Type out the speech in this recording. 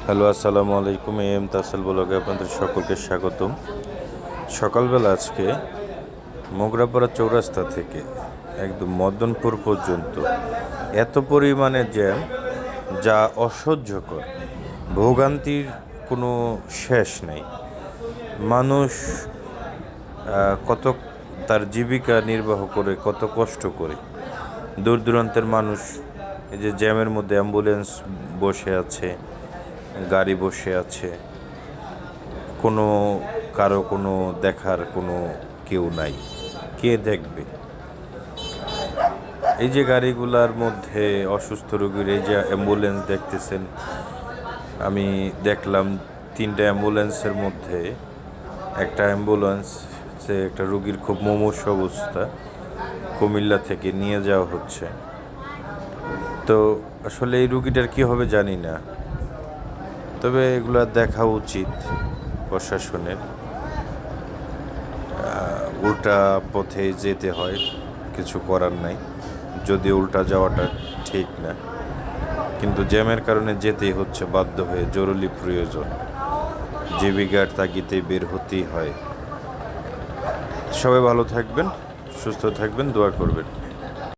Hello, আসসালামু আলাইকুম। M তাসেল ব্লগে আপনাদের সকলকে স্বাগতম। সকালবেলা আজকে মোগরাপাড়া চৌরাস্তা থেকে একদম মদনপুর পর্যন্ত এত পরিমাণে জ্যাম, যা অসহ্যকর। ভোগান্তির কোনো শেষ নেই। মানুষ কত তার জীবিকা নির্বাহ করে, কত কষ্ট করে। দূর দূরান্তের মানুষ এই যে জ্যামের মধ্যে অ্যাম্বুলেন্স বসে আছে, গাড়ি বসে আছে, কারো কোনো দেখার কোনো কেউ নাই। কে দেখবে? এই যে গাড়িগুলার মধ্যে অসুস্থ রোগীর এই যে অ্যাম্বুলেন্স দেখতেছেন, আমি দেখলাম 3টা অ্যাম্বুলেন্সের মধ্যে একটা অ্যাম্বুলেন্সে একটা রোগীর খুব মুমূর্ষু অবস্থা, কুমিল্লা থেকে নিয়ে যাওয়া হচ্ছে। তো আসলে এই রুগীটার কী হবে জানি না, তবে এগুলা দেখা উচিত প্রশাসনের। উল্টা পথে যেতে হয়, কিছু করার নাই, যদি উল্টা যাওয়াটা ঠিক না, কিন্তু জ্যামের কারণে যেতেই হচ্ছে বাধ্য হয়ে, জরুরি প্রয়োজন, জীবিকার তাগিদে বের হতেই হয়। সবাই ভালো থাকবেন, সুস্থ থাকবেন, দোয়া করবেন।